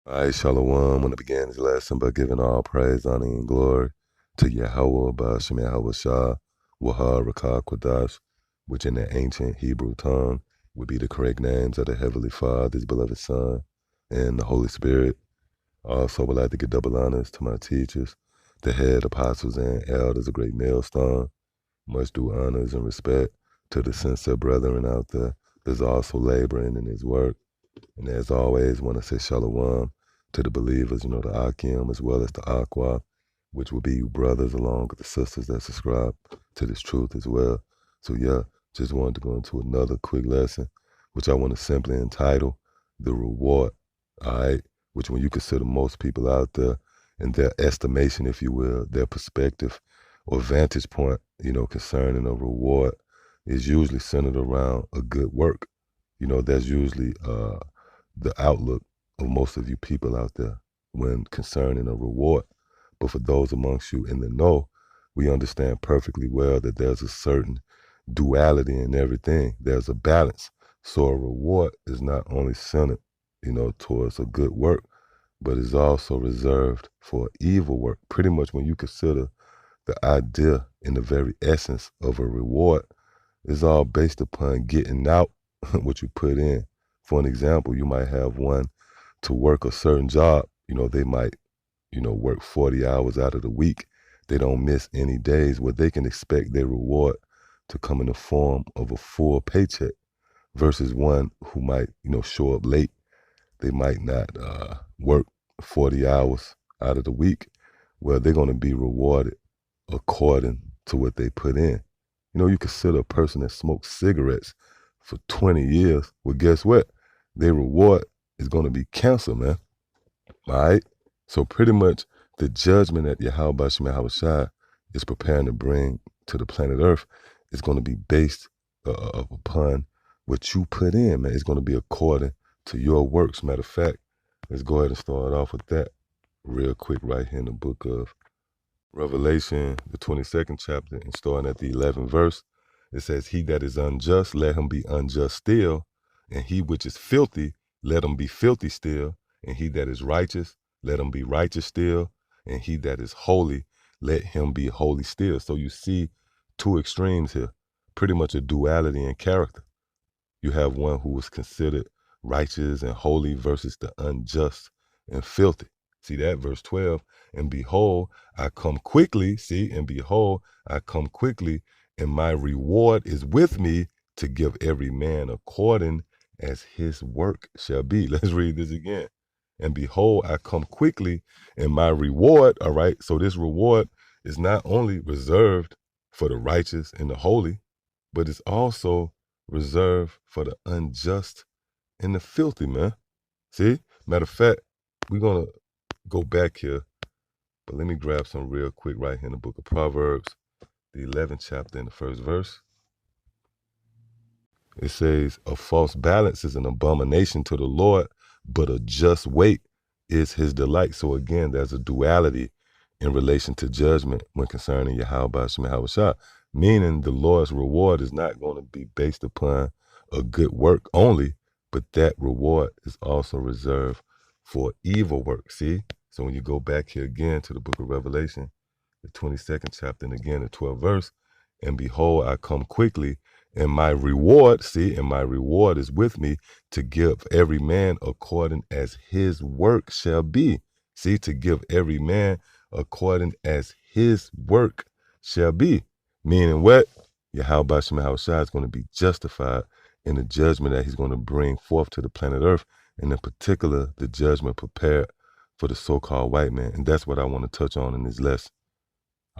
All right, Shalom. I want to begin this lesson by giving all praise, honor, and glory to Yahweh, Ba'ashem Yahweh Shah, Wahar Rakah Kwadash, which in the ancient Hebrew tongue would be the correct names of the Heavenly Father, His beloved Son, and the Holy Spirit. I also would like to give double honors to my teachers, the head apostles and elders, a great millstone. Much due honors and respect to the sincere brethren out there that's also laboring in His work. And as always, want to say shalom to the believers, the Akim as well as the Aqua, which will be you brothers along with the sisters that subscribe to this truth as well. So yeah, just wanted to go into another quick lesson, which I want to simply entitle The Reward, all right? Which when you consider most people out there and their estimation, if you will, their perspective or vantage point, concerning a reward is usually centered around a good work. That's usually the outlook of most of you people out there when concerning a reward. But for those amongst you in the know, we understand perfectly well that there's a certain duality in everything. There's a balance. So a reward is not only centered, towards a good work, but is also reserved for evil work. Pretty much when you consider the idea and the very essence of a reward is all based upon getting out what you put in. For an example, you might have one to work a certain job. They might, work 40 hours out of the week. They don't miss any days where they can expect their reward to come in the form of a full paycheck versus one who might, show up late. They might not work 40 hours out of the week. Well, they're going to be rewarded according to what they put in. You consider a person that smokes cigarettes for 20 years. Well, guess what? Their reward is going to be cancer, man. All right? So pretty much the judgment that Yahweh Bashim Yahweh Shai is preparing to bring to the planet Earth is going to be based upon what you put in, man. It's going to be according to your works. Matter of fact, let's go ahead and start off with that real quick right here in the book of Revelation, the 22nd chapter, and starting at the 11th verse. It says, he that is unjust, let him be unjust still, and he which is filthy, let him be filthy still, and he that is righteous, let him be righteous still, and he that is holy, let him be holy still. So you see two extremes here, pretty much a duality in character. You have one who was considered righteous and holy versus the unjust and filthy. See that? Verse 12. And behold, I come quickly. See, and behold, I come quickly, and my reward is with me to give every man according as his work shall be. Let's read this again. And behold, I come quickly, and my reward, all right? So this reward is not only reserved for the righteous and the holy, but it's also reserved for the unjust and the filthy, man. See? Matter of fact, we're going to go back here, but let me grab some real quick right here in the book of Proverbs, the 11th chapter in the first verse. It says, a false balance is an abomination to the Lord, but a just weight is his delight. So again, there's a duality in relation to judgment when concerning Yahweh Ba'ashem Yahweh Shah, meaning the Lord's reward is not going to be based upon a good work only, but that reward is also reserved for evil work. See? So when you go back here again to the book of Revelation, the 22nd chapter, and again the 12th verse, and behold, I come quickly, and my reward, see, and my reward is with me to give every man according as his work shall be. See, to give every man according as his work shall be. Meaning what? Yahweh Bashim Yahweh Shai is going to be justified in the judgment that he's going to bring forth to the planet Earth, and in particular, the judgment prepared for the so-called white man. And that's what I want to touch on in this lesson.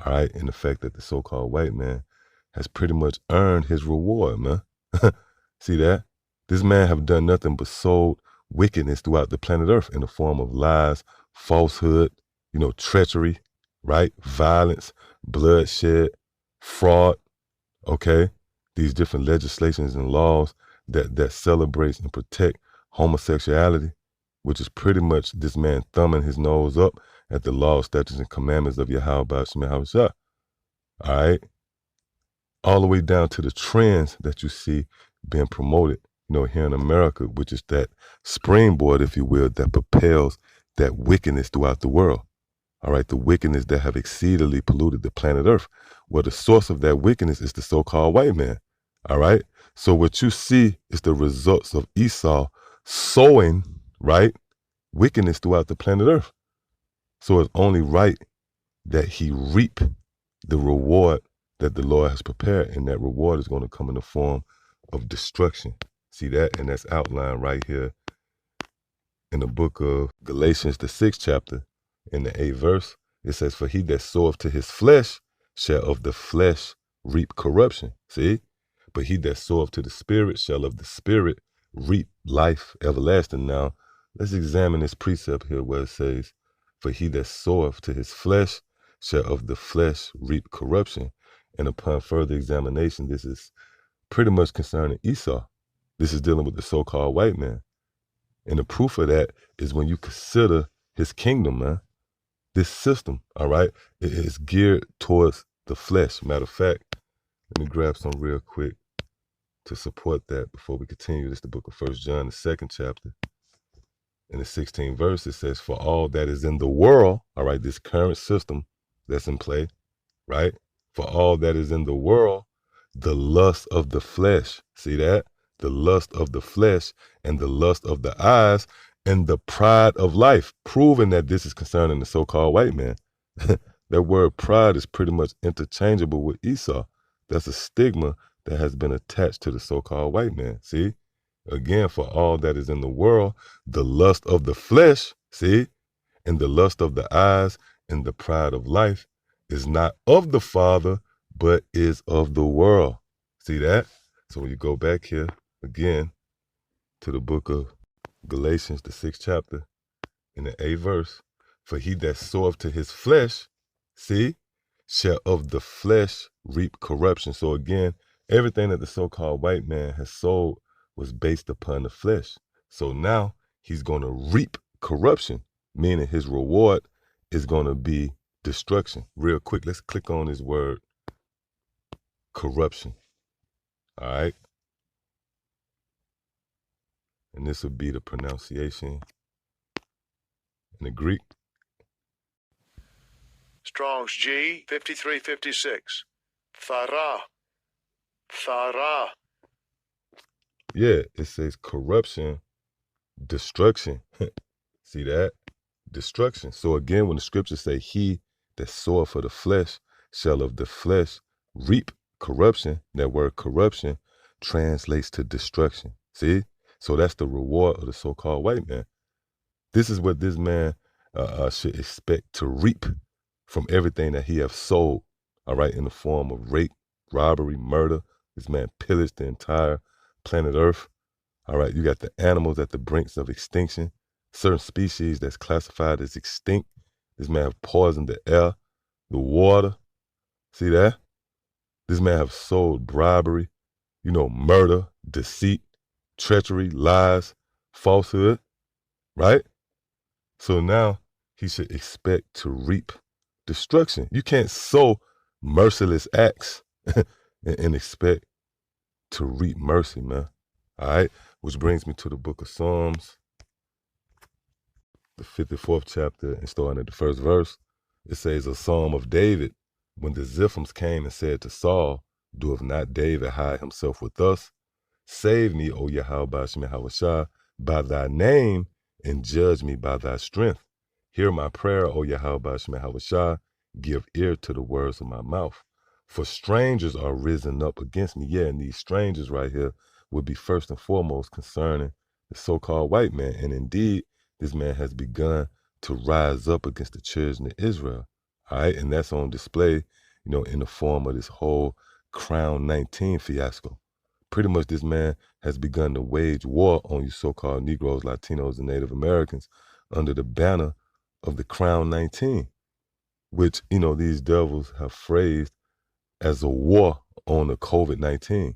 All right, and the fact that the so-called white man has pretty much earned his reward, man. See that? This man have done nothing but sowed wickedness throughout the planet Earth in the form of lies, falsehood, treachery, right? Violence, bloodshed, fraud, okay? These different legislations and laws that celebrates and protect homosexuality, which is pretty much this man thumbing his nose up at the law, statutes, and commandments of Yahweh Ba'ashem Yahweh Shah. All right? All the way down to the trends that you see being promoted, here in America, which is that springboard, if you will, that propels that wickedness throughout the world. All right, the wickedness that have exceedingly polluted the planet Earth. Well, the source of that wickedness is the so-called white man. All right. So what you see is the results of Esau sowing, right, wickedness throughout the planet Earth. So it's only right that he reap the reward that the Lord has prepared, and that reward is going to come in the form of destruction. See that? And that's outlined right here in the book of Galatians, the 6th chapter, in the 8th verse. It says, "For he that soweth to his flesh shall of the flesh reap corruption." See? "But he that soweth to the Spirit shall of the Spirit reap life everlasting." Now, let's examine this precept here where it says, "For he that soweth to his flesh shall of the flesh reap corruption." And upon further examination, this is pretty much concerning Esau. This is dealing with the so-called white man. And the proof of that is when you consider his kingdom, man. This system, all right, it is geared towards the flesh. Matter of fact, let me grab some real quick to support that before we continue. This is the book of 1 John, the 2nd chapter. In the 16th verse, it says, "For all that is in the world," all right, this current system that's in play, right? "For all that is in the world, the lust of the flesh," see that? "The lust of the flesh and the lust of the eyes and the pride of life," proving that this is concerning the so-called white man. That word pride is pretty much interchangeable with Esau. That's a stigma that has been attached to the so-called white man. See? Again, "For all that is in the world, the lust of the flesh," see, "and the lust of the eyes and the pride of life is not of the Father, but is of the world." See that? So when you go back here again to the book of Galatians, the 6th chapter, in the 8th verse, "For he that soweth to his flesh," see, "shall of the flesh reap corruption." So again, everything that the so-called white man has sowed was based upon the flesh. So now he's going to reap corruption, meaning his reward is going to be destruction. Real quick, let's click on this word, corruption. All right. And this would be the pronunciation in the Greek. Strong's G 5356. Thara. Thara. Yeah, it says corruption, destruction. See that? Destruction. So again, when the scriptures say, "He that soweth for the flesh shall of the flesh reap corruption," that word corruption translates to destruction. See? So that's the reward of the so-called white man. This is what this man should expect to reap from everything that he have sold, all right, in the form of rape, robbery, murder. This man pillaged the entire planet Earth. All right, you got the animals at the brinks of extinction, certain species that's classified as extinct. This man have poisoned the air, the water. See that? This man have sold bribery, murder, deceit, treachery, lies, falsehood, right? So now he should expect to reap destruction. You can't sow merciless acts and expect to reap mercy, man. All right, which brings me to the book of Psalms, the 54th chapter, and starting at the 1st verse. It says, "A psalm of David, when the Ziphims came and said to Saul, Doeth not David hide himself with us? Save me, O Yahweh Shem Yahweh, by thy name, and judge me by thy strength. Hear my prayer, O Yahweh Shem Yahweh, give ear to the words of my mouth. For strangers are risen up against me." Yeah, and these strangers right here would be first and foremost concerning the so-called white man. And indeed, this man has begun to rise up against the children of Israel. All right, and that's on display, in the form of this whole Crown 19 fiasco. Pretty much this man has begun to wage war on you so-called Negroes, Latinos, and Native Americans under the banner of the Crown 19, which, these devils have phrased as a war on the COVID-19.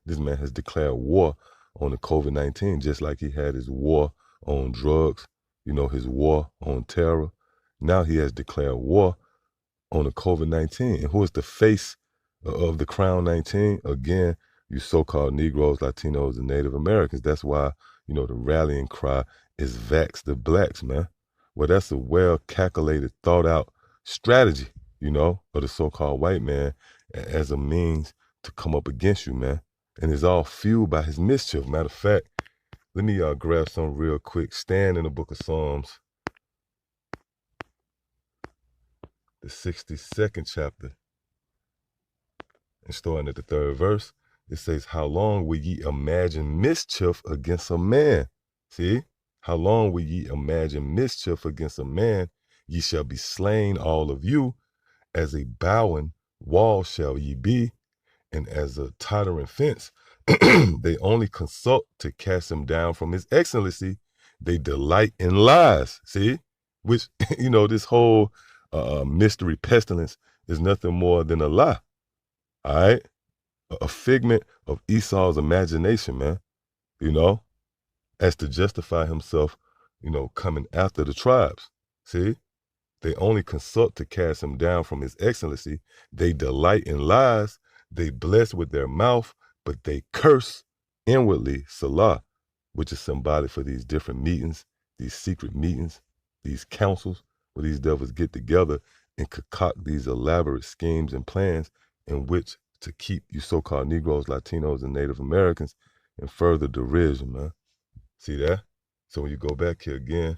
This man has declared war on the COVID-19, just like he had his war on drugs, his war on terror. Now he has declared war on the COVID-19. And who is the face of the Crown 19? Again, you so-called Negroes, Latinos, and Native Americans. That's why, the rallying cry is vax the blacks, man. Well, that's a well-calculated, thought-out strategy, of the so-called white man as a means to come up against you, man. And it's all fueled by his mischief. Matter of fact, let me grab some real quick. Stand in the book of Psalms, the 62nd chapter, and starting at the 3rd verse. It says, how long will ye imagine mischief against a man? See? How long will ye imagine mischief against a man? Ye shall be slain, all of you. As a bowing wall shall ye be, and as a tottering fence. They only consult to cast him down from his excellency. They delight in lies. See? Which, this whole mystery pestilence is nothing more than a lie. All right? A figment of Esau's imagination, man, as to justify himself, coming after the tribes. See? They only consult to cast him down from his excellency. They delight in lies. They bless with their mouth, but they curse inwardly, Salah, which is symbolic for these different meetings, these secret meetings, these councils where these devils get together and concoct these elaborate schemes and plans in which to keep you so-called Negroes, Latinos, and Native Americans in further derision, man. See that? So when you go back here again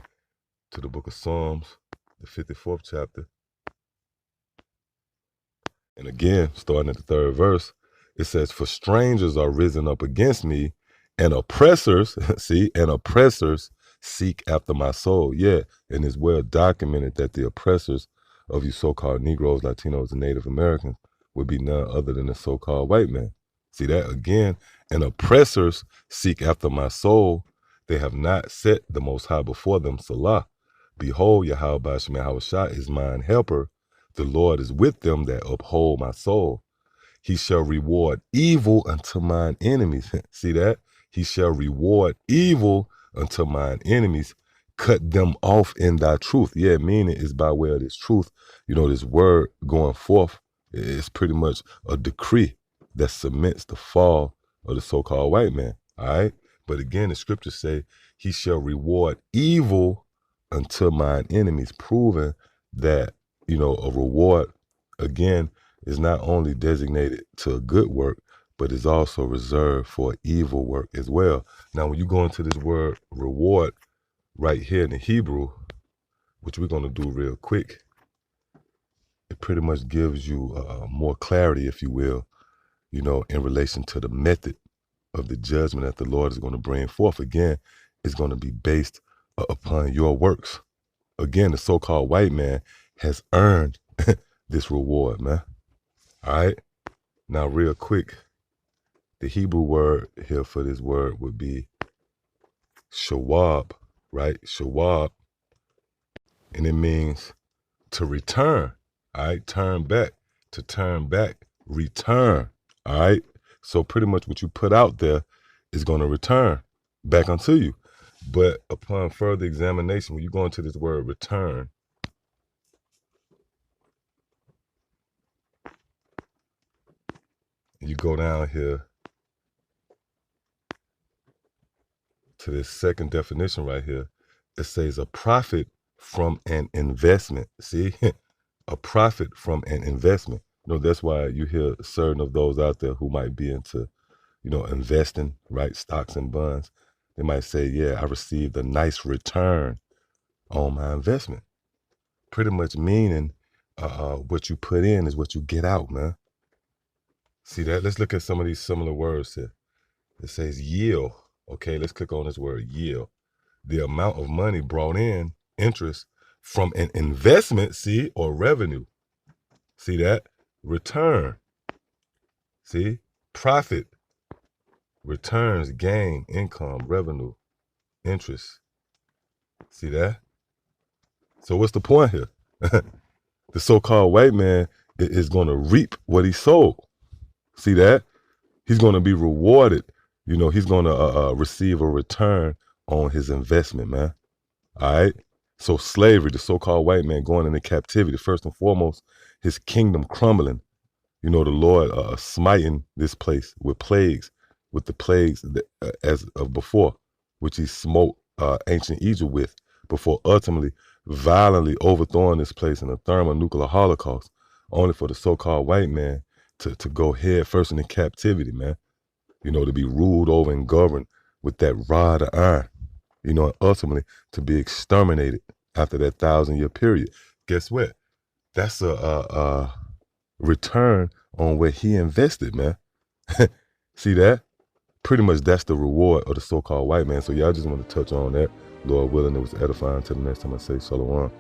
to the book of Psalms, the 54th chapter, and again, starting at the 3rd verse, it says, for strangers are risen up against me, and oppressors, and oppressors seek after my soul. Yeah, and it's well documented that the oppressors of you so-called Negroes, Latinos, and Native Americans would be none other than the so-called white man. See that again? And oppressors seek after my soul. They have not set the Most High before them, Salah. Behold, Yahweh Shem Yahushua is mine helper. The Lord is with them that uphold my soul. He shall reward evil unto mine enemies. See that? He shall reward evil unto mine enemies. Cut them off in thy truth. Yeah, meaning is by way of this truth. This word going forth is pretty much a decree that cements the fall of the so-called white man. All right? But again, the scriptures say, he shall reward evil unto mine enemies, proving that, a reward, again, is not only designated to a good work, but is also reserved for evil work as well. Now, when you go into this word reward right here in the Hebrew, which we're going to do real quick, it pretty much gives you more clarity, if you will, in relation to the method of the judgment that the Lord is going to bring forth. Again, it's going to be based upon your works. Again, the so-called white man has earned this reward, man. All right? Now, real quick, the Hebrew word here for this word would be shawab, right? Shawab, and it means to return, all right? Turn back, to turn back, return, all right? So pretty much what you put out there is going to return back unto you. But upon further examination, when you go into this word return, you go down here to this second definition right here. It says a profit from an investment. See, a profit from an investment. That's why you hear certain of those out there who might be into, investing, right? Stocks and bonds. They might say, yeah, I received a nice return on my investment. Pretty much meaning what you put in is what you get out, man. See that? Let's look at some of these similar words here. It says yield. Okay, let's click on this word yield. The amount of money brought in, interest, from an investment, see, or revenue. See that? Return. See? Profit. Returns, gain, income, revenue, interest. See that? So what's the point here? The so-called white man is going to reap what he sowed. See that? He's going to be rewarded. He's going to receive a return on his investment, man. All right? So slavery, the so-called white man going into captivity, first and foremost, his kingdom crumbling, the Lord smiting this place with plagues, with the plagues that, as of before, which he smote ancient Egypt with, before ultimately violently overthrowing this place in a thermonuclear holocaust, only for the so-called white man to go head first into captivity, man. To be ruled over and governed with that rod of iron, and ultimately to be exterminated after that 1,000-year period. Guess what? That's a return on what he invested, man. See that? Pretty much that's the reward of the so-called white man. So y'all just want to touch on that. Lord willing, it was edifying. Till the next time I say shalom.